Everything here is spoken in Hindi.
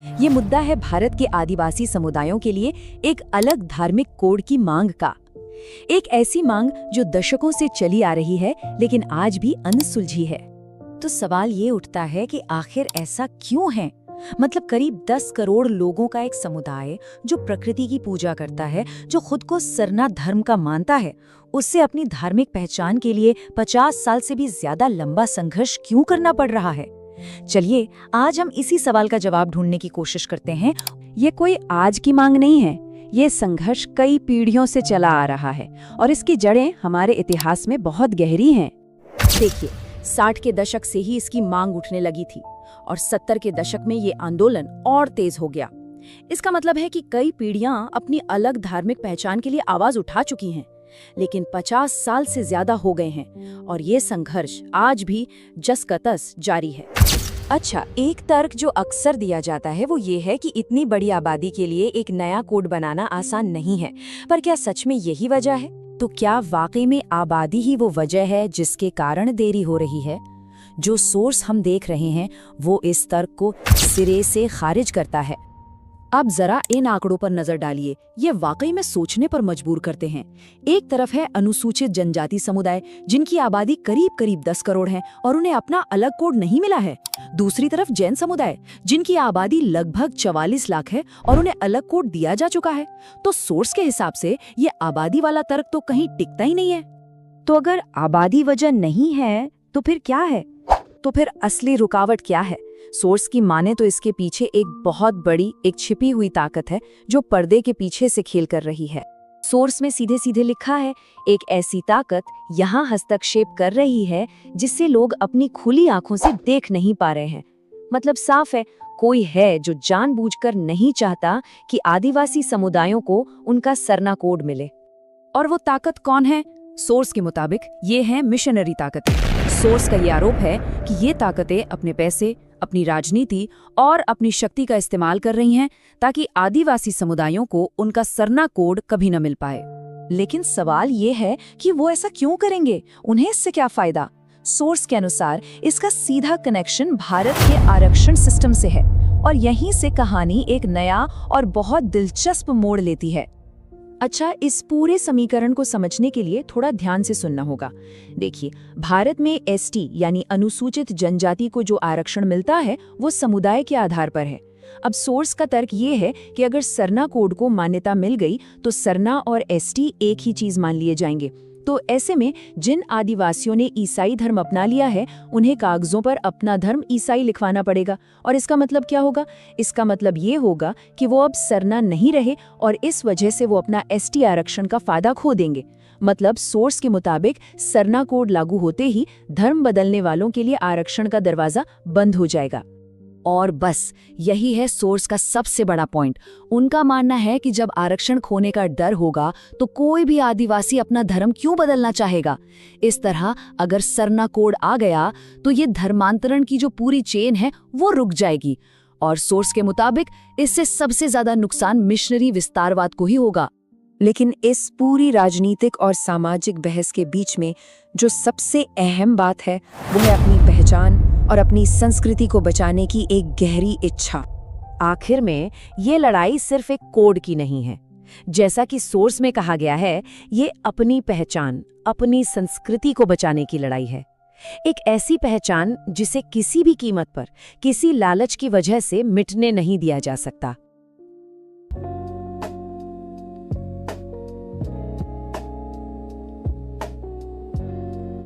ये मुद्दा है भारत के आदिवासी समुदायों के लिए एक अलग धार्मिक कोड की मांग का। एक ऐसी मांग जो दशकों से चली आ रही है लेकिन आज भी अनसुलझी है। तो सवाल ये उठता है कि आखिर ऐसा क्यों है? मतलब करीब 10 करोड़ लोगों का एक समुदाय जो प्रकृति की पूजा करता है, जो खुद को सरना धर्म का मानता है, उससे अपनी धार्मिक पहचान के लिए 50 साल से भी ज्यादा लंबा संघर्ष क्यों करना पड़ रहा है? चलिए आज हम इसी सवाल का जवाब ढूंढने की कोशिश करते हैं। ये कोई आज की मांग नहीं है, ये संघर्ष कई पीढ़ियों से चला आ रहा है और इसकी जड़ें हमारे इतिहास में बहुत गहरी हैं। देखिए, 60 के दशक से ही इसकी मांग उठने लगी थी और 70 के दशक में ये आंदोलन और तेज हो गया। इसका मतलब है कि कई पीढ़ियां अपनी अलग धार्मिक पहचान के लिए आवाज उठा चुकी हैं, लेकिन 50 साल से ज्यादा हो गए हैं और ये संघर्ष आज भी जस का तस जारी है। अच्छा, एक तर्क जो अक्सर दिया जाता है वो ये है कि इतनी बड़ी आबादी के लिए एक नया कोड बनाना आसान नहीं है, पर क्या सच में यही वजह है? तो क्या वाकई में आबादी ही वो वजह है जिसके कारण देरी हो रही है? जो सोर्स हम देख रहे हैं वो इस तर्क को सिरे से खारिज करता है। अब जरा इन आंकड़ों पर नजर डालिए, ये वाकई में सोचने पर मजबूर करते हैं। एक तरफ है अनुसूचित जनजाति समुदाय जिनकी आबादी करीब 10 करोड़ है और उन्हें अपना अलग कोड नहीं मिला है। दूसरी तरफ जैन समुदाय जिनकी आबादी लगभग 44 लाख है और उन्हें अलग कोड दिया जा चुका है। तो सोर्स के हिसाब से ये आबादी वाला तर्क तो कहीं टिकता ही नहीं है। तो अगर आबादी वजह नहीं है तो फिर क्या है? तो फिर असली रुकावट क्या है? सोर्स की माने तो इसके पीछे एक बहुत बड़ी, एक छिपी हुई ताकत है जो पर्दे के पीछे से खेल कर रही है। सोर्स में सीधे सीधे लिखा है, एक ऐसी ताकत यहाँ हस्तक्षेप कर रही है जिससे लोग अपनी खुली आंखों से देख नहीं पा रहे हैं। मतलब साफ है, कोई है जो जानबूझकर नहीं चाहता कि आदिवासी समुदायों को उनका सरना कोड मिले। और वो ताकत कौन है? सोर्स के मुताबिक ये है मिशनरी ताकतें। सोर्स का ये आरोप है कि ये ताकतें अपने पैसे, अपनी राजनीति और अपनी शक्ति का इस्तेमाल कर रही हैं ताकि आदिवासी समुदायों को उनका सरना कोड कभी न मिल पाए। लेकिन सवाल ये है कि वो ऐसा क्यों करेंगे? उन्हें इससे क्या फायदा? सोर्स के अनुसार इसका सीधा कनेक्शन भारत के आरक्षण सिस्टम से है और यहीं से कहानी एक नया और बहुत दिलचस्प मोड़ लेती है। अच्छा, इस पूरे समीकरण को समझने के लिए थोड़ा ध्यान से सुनना होगा। देखिए, भारत में एसटी यानी अनुसूचित जनजाति को जो आरक्षण मिलता है वो समुदाय के आधार पर है। अब सोर्स का तर्क ये है कि अगर सरना कोड को मान्यता मिल गई तो सरना और एसटी एक ही चीज मान लिए जाएंगे। तो ऐसे में जिन आदिवासियों ने ईसाई धर्म अपना लिया है उन्हें कागजों पर अपना धर्म ईसाई लिखवाना पड़ेगा। और इसका मतलब क्या होगा? इसका मतलब ये होगा कि वो अब सरना नहीं रहे और इस वजह से वो अपना एसटी आरक्षण का फायदा खो देंगे। मतलब सोर्स के मुताबिक सरना कोड लागू होते ही धर्म बदलने वालों के लिए आरक्षण का दरवाजा बंद हो जाएगा। और बस यही है सोर्स का सबसे बड़ा पॉइंट। उनका मानना है कि जब आरक्षण खोने का डर होगा तो कोई भी आदिवासी अपना धर्म क्यों बदलना चाहेगा। इस तरह अगर सरना कोड आ गया तो ये धर्मांतरण की जो पूरी चेन है वो रुक जाएगी। और सोर्स के मुताबिक इससे सबसे ज्यादा नुकसान मिशनरी विस्तारवाद को ही होगा। लेकिन इस पूरी राजनीतिक और सामाजिक बहस के बीच में जो सबसे अहम बात है वो है अपनी पहचान और अपनी संस्कृति को बचाने की एक गहरी इच्छा। आखिर में ये लड़ाई सिर्फ एक कोड की नहीं है। जैसा कि सोर्स में कहा गया है, ये अपनी पहचान, अपनी संस्कृति को बचाने की लड़ाई है। एक ऐसी पहचान जिसे किसी भी कीमत पर, किसी लालच की वजह से मिटने नहीं दिया जा सकता।